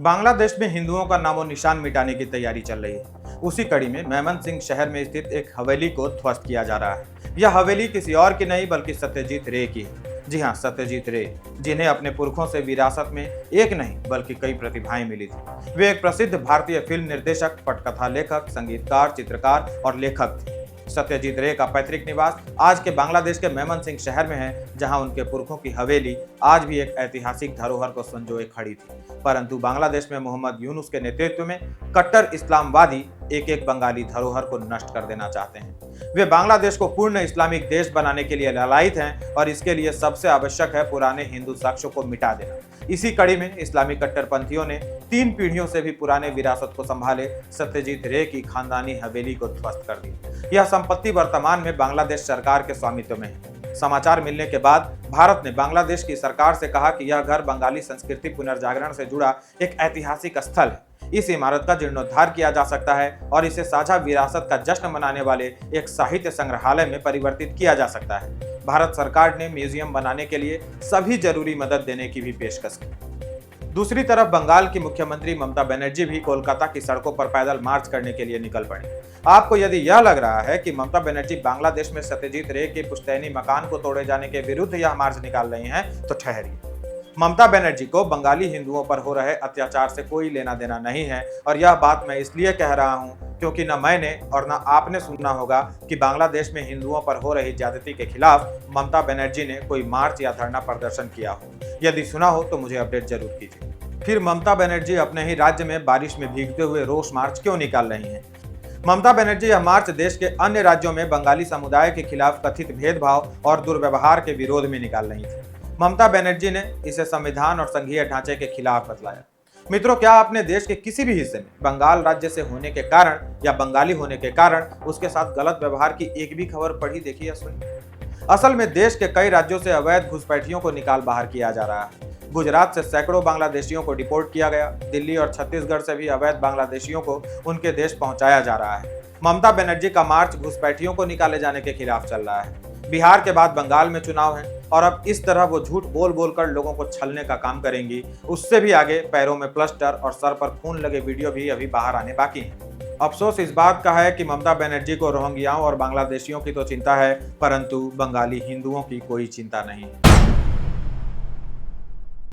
बांग्लादेश में हिंदुओं का नामो निशान मिटाने की तैयारी चल रही है। उसी कड़ी में मेमनसिंह शहर में स्थित एक हवेली को ध्वस्त किया जा रहा है। यह हवेली किसी और की नहीं बल्कि सत्यजीत रे की है। जी हाँ, सत्यजीत रे, जिन्हें अपने पुरखों से विरासत में एक नहीं बल्कि कई प्रतिभाएं मिली थी। वे एक प्रसिद्ध भारतीय फिल्म निर्देशक, पटकथा लेखक, संगीतकार, चित्रकार और लेखक थे। सत्यजीत रे का पैतृक निवास आज के बांग्लादेश के मेमनसिंह शहर में है, जहां उनके पुरखों की हवेली आज भी एक ऐतिहासिक धरोहर को संजोए खड़ी थी। परंतु बांग्लादेश में मोहम्मद यूनुस के नेतृत्व में कट्टर इस्लामवादी एक बंगाली धरोहर को नष्ट कर देना चाहते हैं। वे बांग्लादेश को पूर्ण इस्लामिक देश बनाने के लिए लालायित हैं और इसके लिए सबसे आवश्यक है पुराने हिंदू साक्ष्यों को मिटा देना। इसी कड़ी में इस्लामी कट्टरपंथियों ने 3 पीढ़ियों से भी पुराने विरासत को संभाले सत्यजीत रे की खानदानी हवेली को ध्वस्त कर दी। यह संपत्ति वर्तमान में बांग्लादेश सरकार के स्वामित्व में है। समाचार मिलने के बाद भारत ने बांग्लादेश की सरकार से कहा कि यह घर बंगाली संस्कृति पुनर्जागरण से जुड़ा एक ऐतिहासिक स्थल है। इस इमारत का जीर्णोद्धार किया जा सकता है और इसे साझा विरासत का जश्न मनाने वाले एक साहित्य संग्रहालय में परिवर्तित किया जा सकता है। भारत सरकार ने म्यूजियम बनाने के लिए सभी जरूरी मदद देने की भी पेशकश की। दूसरी तरफ बंगाल की मुख्यमंत्री ममता बनर्जी भी कोलकाता की सड़कों पर पैदल मार्च करने के लिए निकल पड़ी। आपको यदि यह लग रहा है कि ममता बनर्जी बांग्लादेश में सत्यजीत रे के पुश्तैनी मकान को तोड़े जाने के विरुद्ध यह मार्च निकाल रही हैं, तो ठहरिए। ममता बनर्जी को बंगाली हिंदुओं पर हो रहे अत्याचार से कोई लेना देना नहीं है और यह बात मैं इसलिए कह रहा हूं क्योंकि न मैंने और न आपने सुना होगा कि बांग्लादेश में हिंदुओं पर हो रही ज्यादती के खिलाफ ममता बनर्जी ने कोई मार्च या धरना प्रदर्शन किया हो। यदि सुना हो तो मुझे अपडेट जरूर कीजिए। फिर ममता बनर्जी अपने ही राज्य में बारिश में भीगते हुए रोष मार्च क्यों निकाल रही हैं? ममता बनर्जी यह मार्च देश के अन्य राज्यों में बंगाली समुदाय के खिलाफ कथित भेदभाव और दुर्व्यवहार के विरोध में निकाल रही थी। ममता बनर्जी ने इसे संविधान और संघीय ढांचे के खिलाफ बतलाया। मित्रों, क्या आपने देश के किसी भी हिस्से में बंगाल राज्य से होने के कारण या बंगाली होने के कारण उसके साथ गलत व्यवहार की एक भी खबर पढ़ी, देखी या सुनी? असल में देश के कई राज्यों से अवैध घुसपैठियों को निकाल बाहर किया जा रहा है। गुजरात से सैकड़ों बांग्लादेशियों को डिपोर्ट किया गया। दिल्ली और छत्तीसगढ़ से भी अवैध बांग्लादेशियों को उनके देश पहुंचाया जा रहा है। ममता बनर्जी का मार्च घुसपैठियों को निकाले जाने के खिलाफ चल रहा है। बिहार के बाद बंगाल में चुनाव है और अब इस तरह वो झूठ बोल बोल कर लोगों को छलने का काम करेंगी। उससे भी आगे पैरों में प्लास्टर और सर पर खून लगे वीडियो भी अभी बाहर आने बाकी हैं। अफसोस इस बात का है कि ममता बनर्जी को रोहिंग्याओं और बांग्लादेशियों की तो चिंता है, परंतु बंगाली हिंदुओं की कोई चिंता नहीं।